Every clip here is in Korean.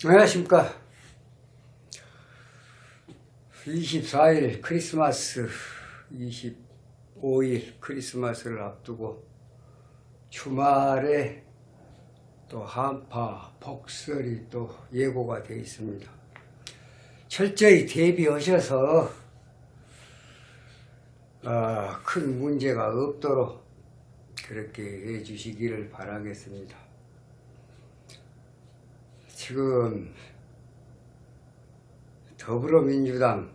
안녕하십니까. 24일 크리스마스, 25일 크리스마스를 앞두고 주말에 또 한파, 폭설이 또 예고가 되어 있습니다. 철저히 대비하셔서 큰 문제가 없도록 그렇게 해 주시기를 바라겠습니다. 지금 더불어민주당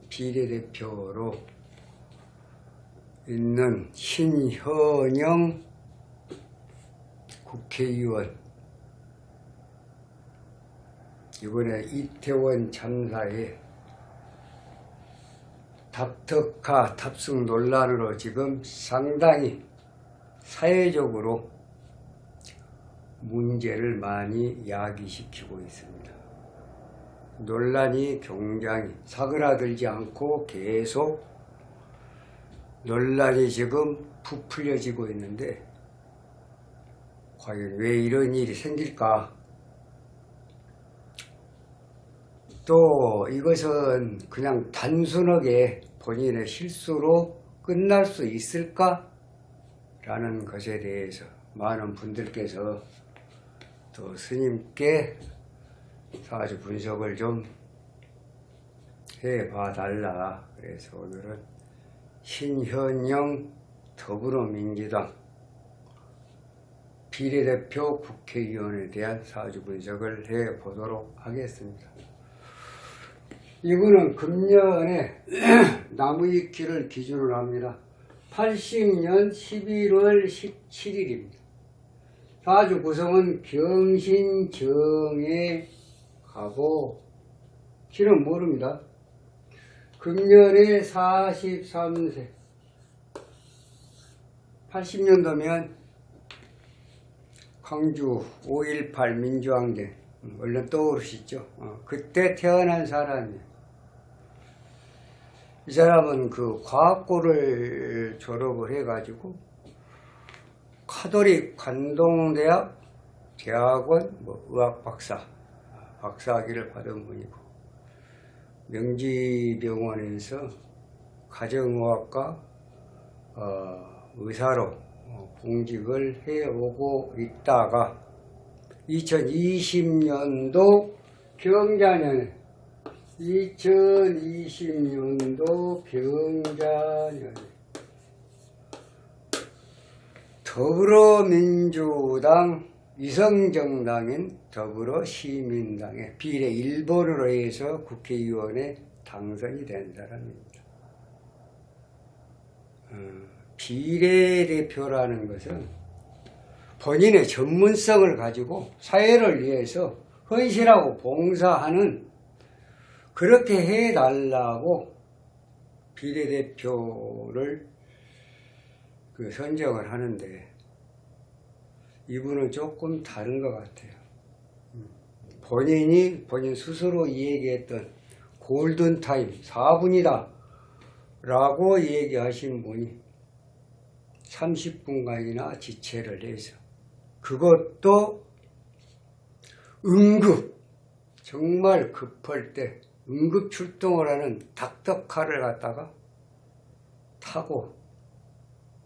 비례대표로 있는 신현영 국회의원, 이번에 이태원 참사에 닥터카 탑승 논란으로 지금 상당히 사회적으로 문제를 많이 야기시키고 있습니다. 논란이 굉장히 사그라들지 않고 계속 논란이 지금 부풀려지고 있는데, 과연 왜 이런 일이 생길까? 또 이것은 그냥 단순하게 본인의 실수로 끝날 수 있을까? 라는 것에 대해서 많은 분들께서 또 스님께 사주 분석을 좀 해봐 달라. 그래서 오늘은 신현영 더불어민주당 비례대표 국회의원에 대한 사주 분석을 해보도록 하겠습니다. 이분은 금년에 나무위키를 기준으로 합니다. 80년 11월 17일입니다. 사주 구성은 경신정에 가고 기는 모릅니다. 금년에 43세, 80년도면 광주 5.18 민주항쟁 얼른 떠오르시죠? 그때 태어난 사람이에요. 이 사람은 그 과학고를 졸업을 해가지고 카톨릭 관동대학 대학원 의학 박사학위를 받은 분이고, 명지병원에서 가정의학과 의사로 공직을 해오고 있다가 2020년도 병자년에 더불어민주당 위성정당인 더불어시민당의 비례 1번으로 해서 국회의원에 당선이 된 사람입니다. 비례대표라는 것은 본인의 전문성을 가지고 사회를 위해서 헌신하고 봉사하는, 그렇게 해달라고 비례대표를 선정을 하는데, 이분은 조금 다른 것 같아요. 본인 스스로 얘기했던 골든타임 4분이다 라고 얘기하신 분이 30분간이나 지체를 해서, 그것도 응급, 정말 급할 때 응급 출동을 하는 닥터카를 갖다가 타고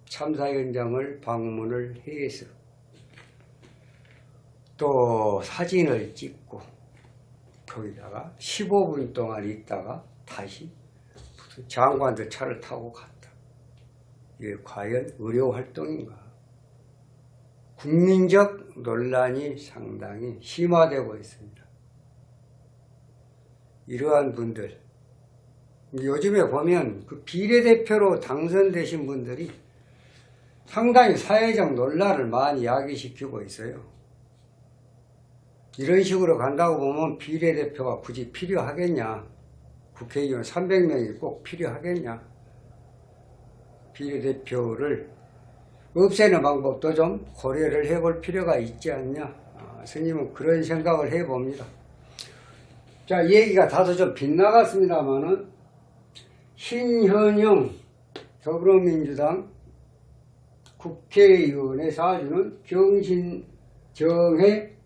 참사 현장을 방문을 해서 또 사진을 찍고 거기다가 15분 동안 있다가 다시 무슨 장관들 차를 타고 갔다. 이게 과연 의료활동인가? 국민적 논란이 상당히 심화되고 있습니다. 이러한 분들, 요즘에 보면 그 비례대표로 당선되신 분들이 상당히 사회적 논란을 많이 야기시키고 있어요. 이런 식으로 간다고 보면 비례대표가 굳이 필요하겠냐? 국회의원 300명이 꼭 필요하겠냐? 비례대표를 없애는 방법도 좀 고려를 해볼 필요가 있지 않냐? 스님은 그런 생각을 해봅니다. 자, 얘기가 다소 좀 빗나갔습니다만은 신현영 더불어민주당 국회의원의 사주는 경신정에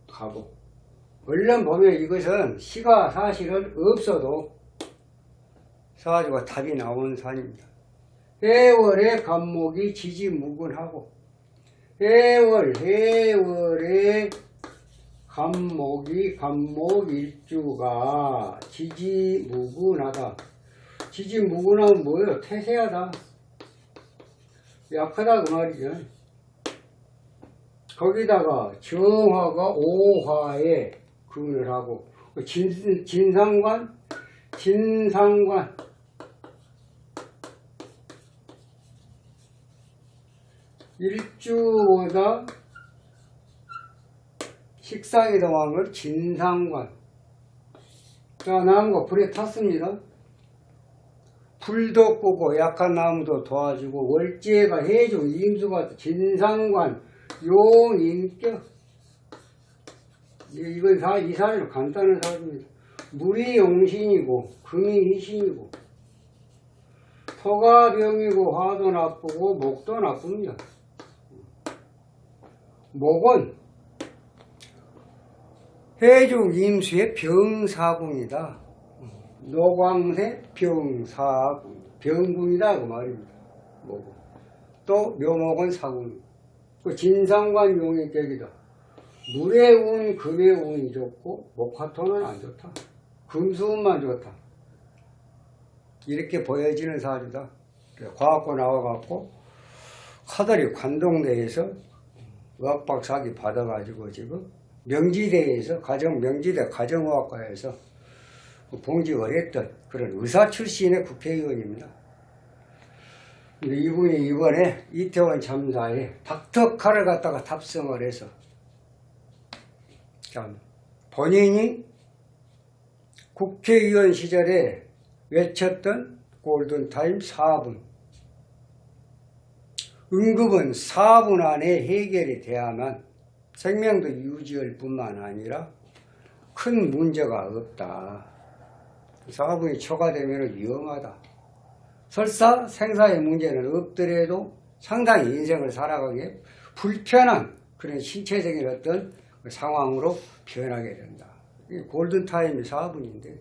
가고 얼른 보면 이것은 시가 사실은 없어도 사가지고 답이 나오는 산입니다. 해월의 간목이 지지무근하고 해월의 간목일주가 지지무근하다. 지지무근하면 뭐예요? 태세하다. 약하다 그 말이죠. 거기다가 정화가 오화에 근을 하고 진상관 일주보다 식상이 더한 걸 진상관. 자, 나무가 불에 탔습니다. 불도 끄고 약한 나무도 도와주고 월지가 해주 임수가 진상관 용인격. 이건 이 사람은 간단한 사람입니다. 물이 용신이고 금이 희신이고 토가 병이고 화도 나쁘고 목도 나쁩니다. 목은 해중 임수의 병사궁이다. 노광세 병사궁, 병궁이다 그 말입니다. 목은. 또 묘목은 사궁. 그 진상관 용의격이다. 물의 운, 금의 운이 좋고 목화토는 안 좋다. 금수운만 좋다. 이렇게 보여지는 사주다. 과학고 나와갖고 카더리 관동대에서 의학박사학위 받아가지고 지금 명지대에서 명지대 가정의학과에서 봉직을 했던 그런 의사 출신의 국회의원입니다. 근데 이분이 이번에 이태원 참사에 닥터칼을 갖다가 탑승을 해서 본인이 국회의원 시절에 외쳤던 골든타임 4분. 응급은 4분 안에 해결이 돼야만 생명도 유지할 뿐만 아니라 큰 문제가 없다. 4분이 초과되면 위험하다. 설사 생사의 문제는 없더라도 상당히 인생을 살아가기에 불편한 그런 신체적인 어떤 상황으로 변하게 된다. 골든타임이 4분인데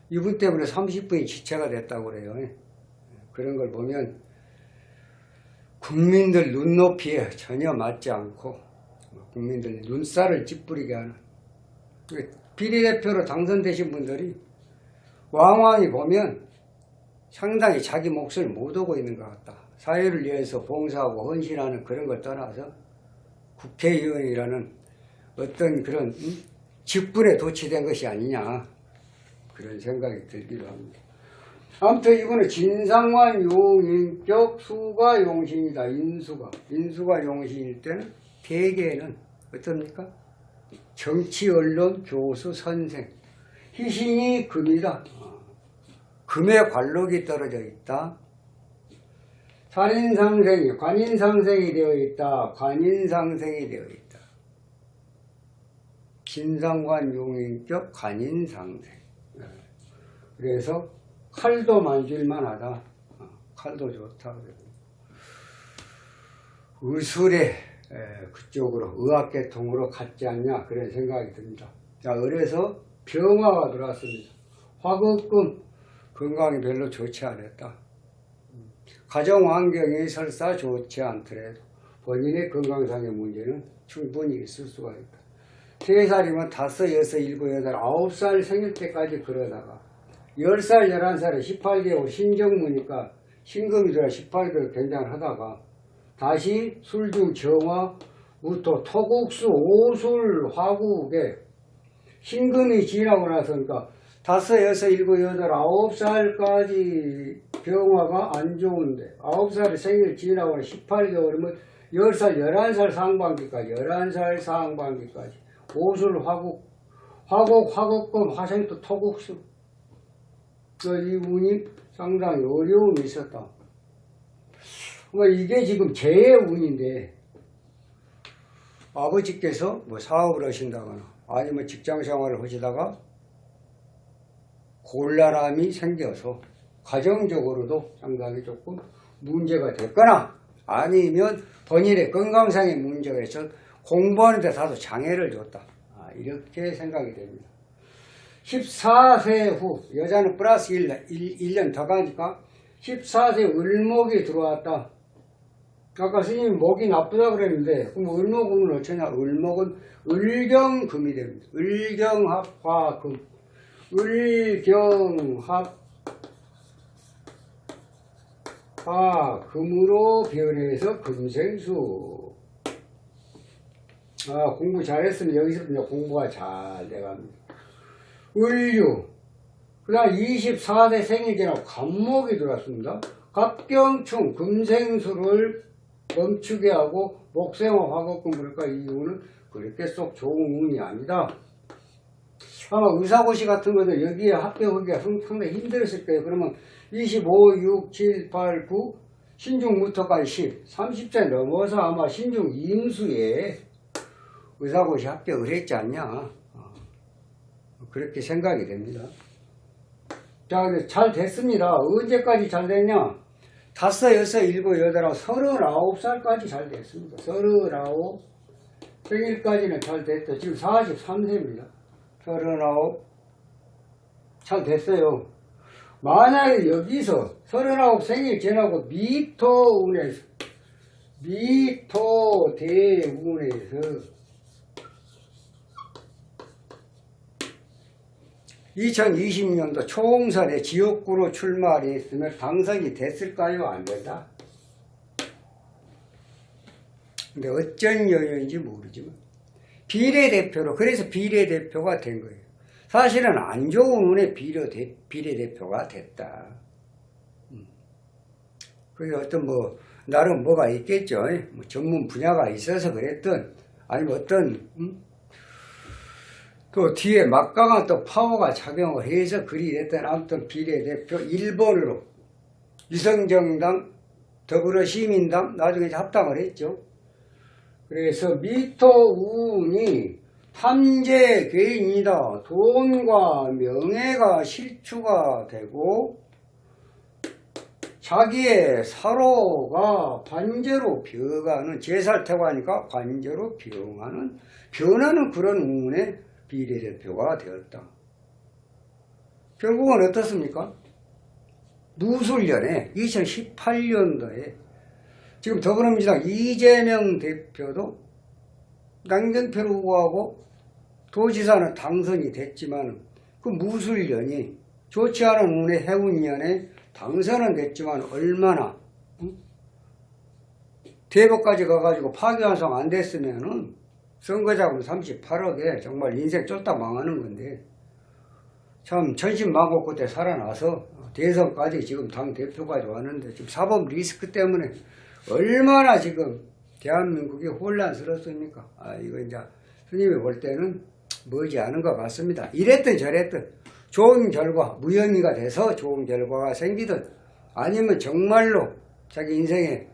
이분 때문에 30분이 지체가 됐다고 그래요. 그런 걸 보면 국민들 눈높이에 전혀 맞지 않고 국민들 눈살을 찌푸리게 하는 비례대표로 당선되신 분들이 왕왕히 보면 상당히 자기 몫을 못 오고 있는 것 같다. 사회를 위해서 봉사하고 헌신하는 그런 걸 떠나서 국회의원이라는 어떤 그런 직분에 도취된 것이 아니냐 그런 생각이 들기도 합니다. 아무튼 이분은 진상관 용인격 수가 용신이다. 인수가 용신일 때는 대개는 어떻습니까? 정치, 언론, 교수, 선생. 희신이 금이다. 금의 관록이 떨어져 있다. 관인상생이 되어 있다. 관인상생이 되어 있다. 진상관 용인격 관인상생. 그래서 칼도 만질만 하다. 칼도 좋다. 의술의 그쪽으로 의학계통으로 갔지 않냐 그런 생각이 듭니다. 자, 그래서 병화가 들어왔습니다. 화급금 건강이 별로 좋지 않았다. 가정환경이 설사 좋지 않더라도 본인의 건강상의 문제는 충분히 있을 수가 있다. 3살이면 5, 6, 7, 8, 9살 생일 때까지 그러다가 10살, 11살에 18개월 신정무니까 신금이 들어 18개월 괜찮하다가 다시 술중 정화, 무토, 토국수, 오술, 화국에 신금이 지나고 나서니까 5, 6, 7, 8, 9살까지 병화가 안 좋은데 9살에 생일 지나고 18개월이면 10살, 11살 상반기까지 11살 상반기까지 오술, 화국금, 화생토, 토국수 이 운이 상당히 어려움이 있었다. 이게 지금 재의 운인데 아버지께서 뭐 사업을 하신다거나 아니면 직장생활을 하시다가 곤란함이 생겨서 가정적으로도 상당히 조금 문제가 됐거나 아니면 본인의 건강상의 문제가 있어 공부하는 데 다소 장애를 줬다. 이렇게 생각이 됩니다. 14세 후 여자는 플러스 1년 더 가니까 14세 을목이 들어왔다. 아까 스님이 목이 나쁘다 그랬는데 그럼 을목은 어쩌냐? 을목은 을경금이 됩니다. 을경합화금, 을경합화금으로 변해서 금생수. 공부 잘했으면 여기서 공부가 잘 돼갑니다. 을유, 그 다음 24세 생일 지나고 갑목이 들어왔습니다. 갑경충, 금생수를 멈추게 하고 목생화 화급금. 그러니까 이 이유는 그렇게 쏙 좋은 운이 아니다. 아마 의사고시 같은 것들 여기에 합격하기가 상당히 힘들었을 거예요. 그러면 25, 6, 7, 8, 9 신중부터까지 10, 30세 넘어서 아마 신중 임수에 의사고시 합격을 했지 않냐. 그렇게 생각이 됩니다. 자, 잘 됐습니다. 언제까지 잘 됐냐? 5, 6, 7, 8, 39살까지 잘 됐습니다. 39 생일까지는 잘 됐다. 지금 43세입니다. 39 잘 됐어요. 만약에 여기서 39 생일 지나고 미토운에서 2020년도 총선에 지역구로 출마했으면 당선이 됐을까요? 안 된다. 근데 어쩐 여유인지 모르지만 비례대표로, 그래서 비례대표가 된 거예요. 사실은 안 좋은 운에 비례대표가 됐다. 그게 어떤 나름 뭐가 있겠죠. 전문 분야가 있어서 그랬든 아니면 어떤 또 뒤에 막강한 또 파워가 작용을 해서 그리 됐던 아무튼 비례대표 1번으로 위성정당, 더불어시민당 나중에 합당을 했죠. 그래서 미토운이 탐재개인이다. 돈과 명예가 실추가 되고 자기의 사로가 관제로 변하는, 제살태고 하니까 관제로 변하는 그런 운의 비례대표가 되었다. 결국은 어떻습니까? 무술년에 2018년도에 지금 더불어민주당 이재명 대표도 당정표를 후보하고 도지사는 당선이 됐지만 그 무술년이 좋지 않은 운의 해운년에 당선은 됐지만 얼마나 대법까지 가가지고 파기환송 안 됐으면은 선거자금 38억에 정말 인생 쫄딱 망하는 건데 참 천신만고 끝에 살아나서 대선까지 지금 당대표까지 왔는데 지금 사법 리스크 때문에 얼마나 지금 대한민국이 혼란스럽습니까? 이거 이제 스님이 볼 때는 머지않은 것 같습니다. 이랬든 저랬든 좋은 결과, 무혐의가 돼서 좋은 결과가 생기든 아니면 정말로 자기 인생에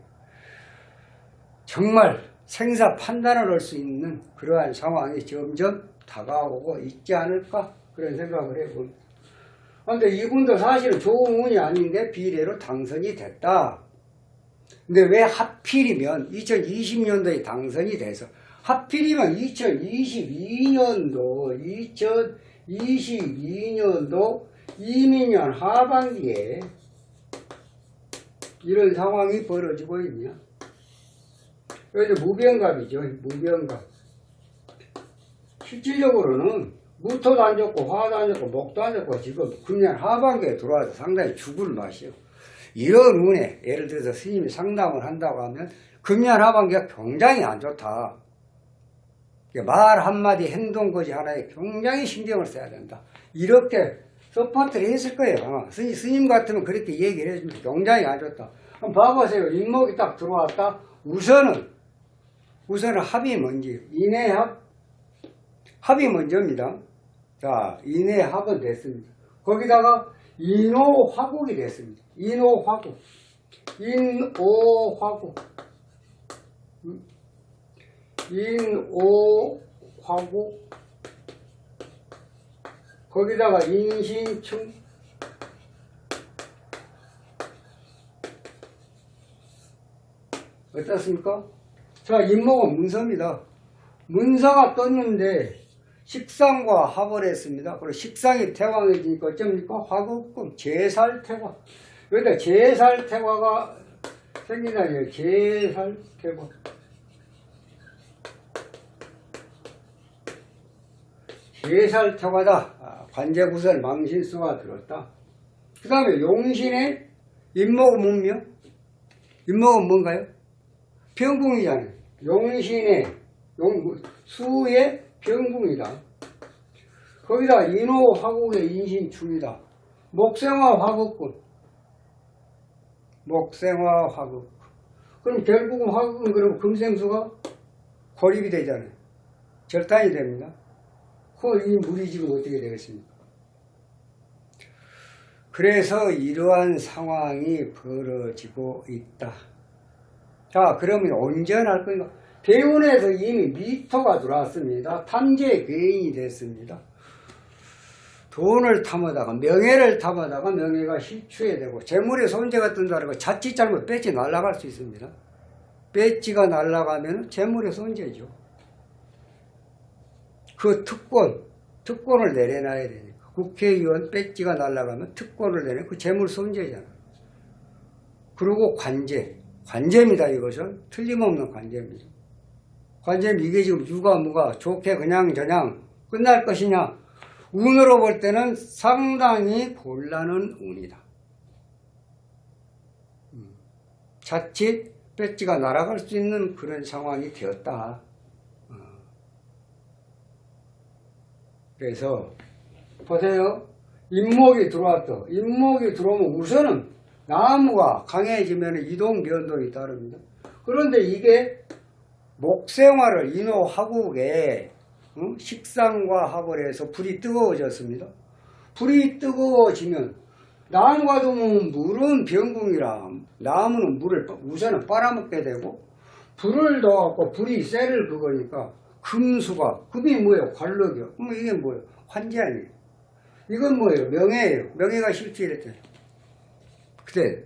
정말 생사 판단을 할 수 있는 그러한 상황이 점점 다가오고 있지 않을까 그런 생각을 해봅니다. 그런데 이분도 사실은 좋은 운이 아닌데 비례로 당선이 됐다. 근데 왜 하필이면 2020년도에 당선이 돼서 하필이면 2022년도 이민년 하반기에 이런 상황이 벌어지고 있냐. 그래서 무병갑이죠. 무병갑. 실질적으로는 무토도 안 좋고 화도 안 좋고 목도 안 좋고 지금 금년 하반기에 들어와서 상당히 죽을 맛이요. 이런 운에 예를 들어서 스님이 상담을 한다고 하면 금년 하반기가 굉장히 안 좋다. 말 한마디 행동거지 하나에 굉장히 신경을 써야 된다. 이렇게 서포트를 했을 거예요. 스님 같으면 그렇게 얘기를 해줍니다. 굉장히 안 좋다. 한번 봐보세요. 인목이 딱 들어왔다. 우선은 합이 뭔지. 인해합. 합이 먼저입니다. 자, 인해합은 됐습니다. 거기다가 인오화국이 됐습니다. 인오화국. 인오화국. 거기다가 인신충. 어떻습니까? 자, 인목은 문서입니다. 문서가 떴는데 식상과 합을 했습니다. 그리고 식상이 태왕해지니까 어쩝니까? 화급금, 제살태화. 여기다 제살태화가 생긴다니요. 제살태화. 제살태화다. 관제구설 망신수가 들었다. 그 다음에 용신의 임목은 뭡니까? 임목은 뭔가요? 병궁이잖아요. 용신의 수의 병궁이다. 거기다 인호 화국의 인신충이다. 목생화 화국군. 목생화 화국. 그럼 결국은 화국은 그럼 금생수가 고립이 되잖아요. 절단이 됩니다. 이 물이 지금 어떻게 되겠습니까? 그래서 이러한 상황이 벌어지고 있다. 자, 그러면 언제 날 건가? 대운에서 이미 미토가 들어왔습니다. 탐재 괴인이 됐습니다. 돈을 탐하다가 명예를 탐하다가 명예가 실추해 되고 재물의 손재가 뜬다는 거 자칫 잘못 배지 날아갈 수 있습니다. 배지가 날아가면 재물의 손재죠. 그 특권을 내려놔야 되니까. 국회의원 배지가 날아가면 특권을 내려 그 재물 손재잖아. 그리고 관제입니다. 이것은 틀림없는 관제입니다. 관제는 이게 지금 누가 뭐가 좋게 그냥 저냥 끝날 것이냐. 운으로 볼 때는 상당히 곤란한 운이다. 자칫 배지가 날아갈 수 있는 그런 상황이 되었다. 그래서 보세요. 인목이 들어왔다. 인목이 들어오면 우선은 나무가 강해지면 이동 변동이 따릅니다. 그런데 이게 목생화를 인호화국에 식상과 합을 해서 불이 뜨거워졌습니다. 불이 뜨거워지면 나무가 되면 물은 병궁이라 나무는 물을 우선은 빨아먹게 되고 불을 넣어갖고 불이 쇠를 그거니까 금수가 금이 뭐예요? 관록이요. 그럼 이게 뭐예요? 환지 아니에요. 이건 뭐예요? 명예예요. 명예가 실추했잖아요. 그때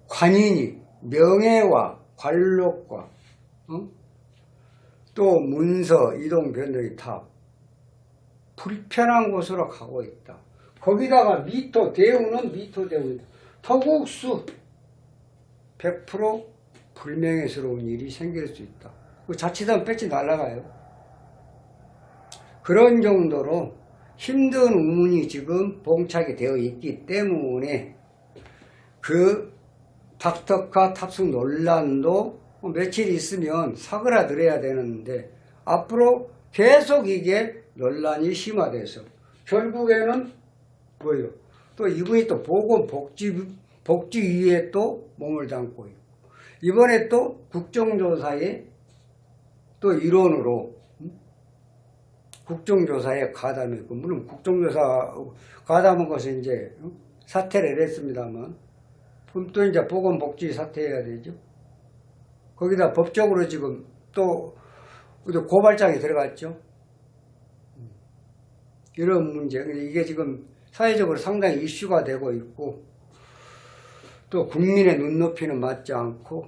관인이 명예와 관록과 또 문서 이동 변동이 다 불편한 곳으로 가고 있다. 거기다가 미토 대우는 미토 대우이다. 토국수 100% 불명예스러운 일이 생길 수 있다. 자칫하면 배지 날아가요. 그런 정도로 힘든 운이 지금 봉착이 되어 있기 때문에 그 닥터카 탑승 논란도 며칠 있으면 사그라들어야 되는데 앞으로 계속 이게 논란이 심화돼서 결국에는 뭐예요? 또 이분이 또 보건복지위에 또 몸을 담고 있고 이번에 또 국정조사에 또 일원으로 국정조사에 가담했고 물론 국정조사 가담한 것은 이제 사퇴를 했습니다만 그럼 또 이제 보건복지 사퇴해야 되죠. 거기다 법적으로 지금 또 고발장이 들어갔죠. 이런 문제. 이게 지금 사회적으로 상당히 이슈가 되고 있고 또 국민의 눈높이는 맞지 않고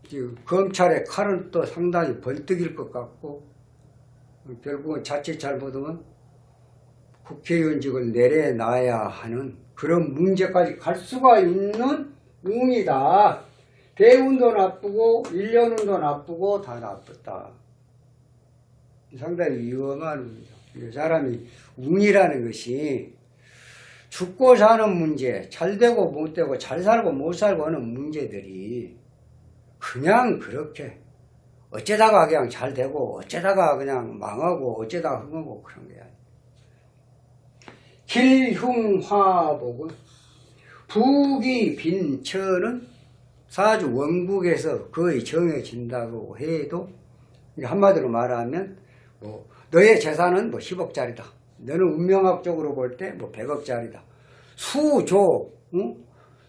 지금 검찰의 칼은 또 상당히 벌떡일 것 같고 결국은 자칫 잘못하면 국회의원직을 내려놔야 하는 그런 문제까지 갈 수가 있는 운이다. 대운도 나쁘고 1년운도 나쁘고 다 나쁘다. 상당히 위험한 운이다. 사람이 운이라는 것이 죽고 사는 문제, 잘 되고 못 되고 잘 살고 못 살고 하는 문제들이 그냥 그렇게 어쩌다가 그냥 잘 되고 어쩌다가 그냥 망하고 어쩌다가 흥하고 그런 게 아니에요. 길흉화복은 북이 빈천은 사주 원국에서 거의 정해진다고 해도 한마디로 말하면 뭐 너의 재산은 뭐 10억짜리다. 너는 운명학적으로 볼 때 뭐 100억짜리다.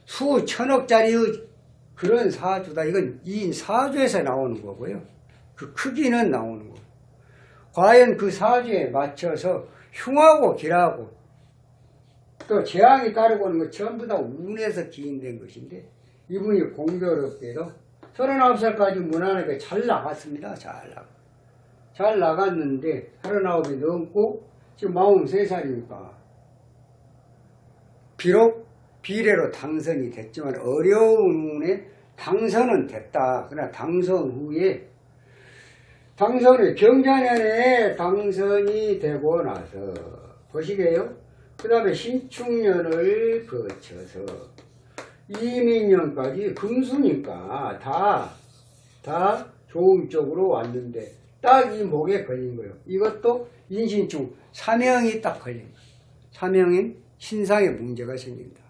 수천억짜리의 그런 사주다. 이건 이 사주에서 나오는 거고요. 그 크기는 나오는 거고. 과연 그 사주에 맞춰서 흉하고 길하고 또 재앙이 따르고 오는 것 전부 다 운에서 기인된 것인데 이분이 공교롭게도 39살까지 무난하게 잘 나갔습니다. 잘 나가. 잘 나갔는데 39이 넘고 지금 43살이니까 비록 비례로 당선이 됐지만 어려운 운에 당선은 됐다. 그러나 당선 후에 당선이 경자년에 당선이 되고 나서 보시게요. 그 다음에 신축년을 거쳐서 이민년까지 금수니까 다 좋은 쪽으로 왔는데 딱 이 목에 걸린 거예요. 이것도 인신충 사명이 딱 걸린 거예요. 사명인 신상에 문제가 생긴다.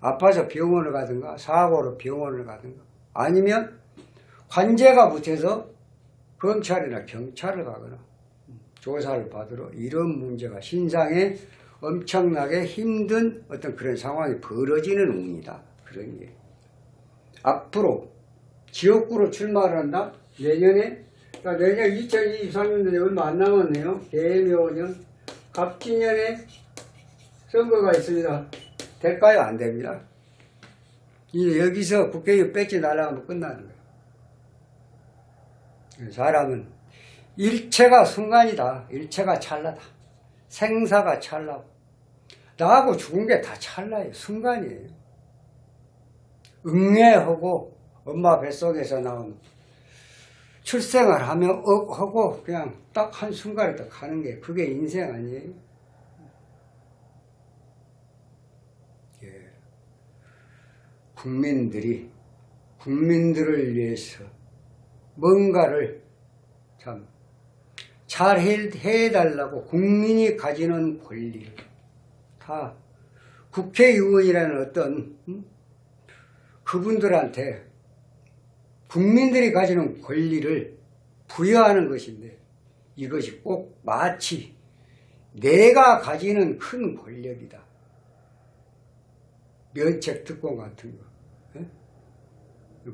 아파서 병원을 가든가 사고로 병원을 가든가 아니면 관제가 붙어서 검찰이나 경찰을 가거나 조사를 받으러 이런 문제가 신상에 엄청나게 힘든 어떤 그런 상황이 벌어지는 운이다. 그런 게. 앞으로 지역구로 출마를 한다. 내년 2023년도에 얼마 안 남았네요. 개묘년, 갑진년에 선거가 있습니다. 될까요? 안 됩니다. 이제 여기서 국회의원 배지 날아가면 끝나는 거예요. 사람은 일체가 순간이다. 일체가 찰나다. 생사가 찰나고 나하고 죽은 게 다 찰나예요. 순간이에요. 응애하고 엄마 뱃속에서 나온 출생을 하고 그냥 딱 한순간에 딱 가는 게 그게 인생 아니에요? 예. 국민들을 위해서 뭔가를 참 잘 해달라고 국민이 가지는 권리를 다 국회의원이라는 어떤 그분들한테 국민들이 가지는 권리를 부여하는 것인데 이것이 꼭 마치 내가 가지는 큰 권력이다. 면책 특권 같은 거.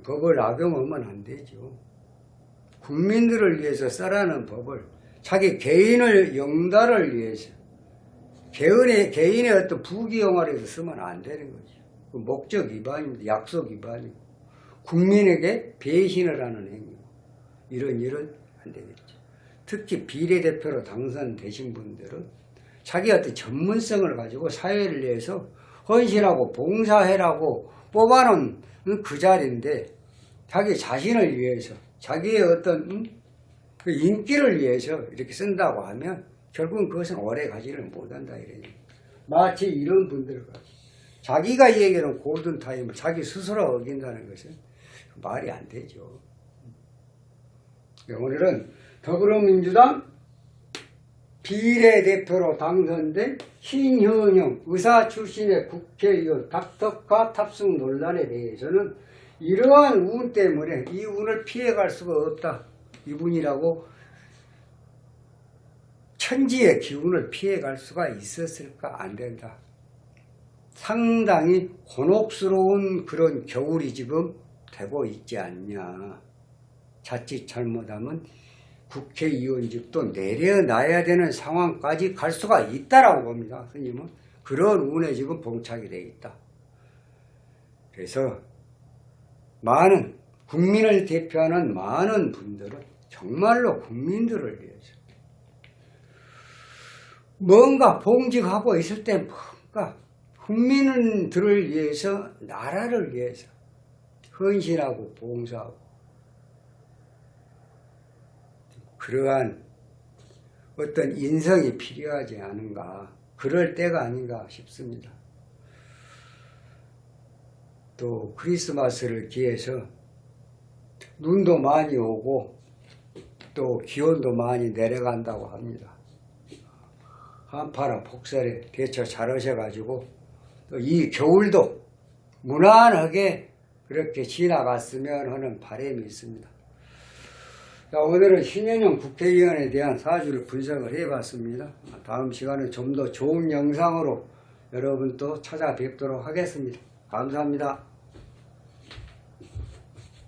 법을 악용하면 안 되죠. 국민들을 위해서 써라는 법을 자기 개인을 영달을 위해서 개인의 어떤 부귀영화를 위해서 쓰면 안 되는 거죠. 그 목적 위반입니다. 약속 위반이고 국민에게 배신을 하는 행위. 이런 일은 안 되겠죠. 특히 비례대표로 당선되신 분들은 자기 어떤 전문성을 가지고 사회를 위해서 헌신하고 봉사해라고 뽑아놓은 그 자리인데 자기 자신을 위해서 자기의 어떤 그 인기를 위해서 이렇게 쓴다고 하면 결국은 그것은 오래 가지를 못한다 이러니 마치 이런 분들과 자기가 얘기하는 골든타임을 자기 스스로 어긴다는 것은 말이 안 되죠. 오늘은 더불어민주당 비례대표로 당선된 신현영 의사 출신의 국회의원 닥터카 탑승 논란에 대해서는 이러한 운 때문에 이 운을 피해갈 수가 없다. 이분이라고 천지의 기운을 피해갈 수가 있었을까? 안 된다. 상당히 곤혹스러운 그런 겨울이 지금 되고 있지 않냐. 자칫 잘못하면 국회의원직도 내려놔야 되는 상황까지 갈 수가 있다라고 봅니다. 스님은 그런 운에 지금 봉착이 되어 있다. 그래서 많은 국민을 대표하는 많은 분들은 정말로 국민들을 위해서 뭔가 봉직하고 있을 때 뭔가 국민들을 위해서 나라를 위해서 헌신하고 봉사하고 그러한 어떤 인성이 필요하지 않은가 그럴 때가 아닌가 싶습니다. 또 크리스마스를 기해서 눈도 많이 오고 또 기온도 많이 내려간다고 합니다. 한파나 폭설에 대처 잘 하셔가지고 또 이 겨울도 무난하게 그렇게 지나갔으면 하는 바람이 있습니다. 자, 오늘은 신현영 국회의원에 대한 사주를 분석을 해봤습니다. 다음 시간에 좀 더 좋은 영상으로 여러분 또 찾아뵙도록 하겠습니다. 감사합니다.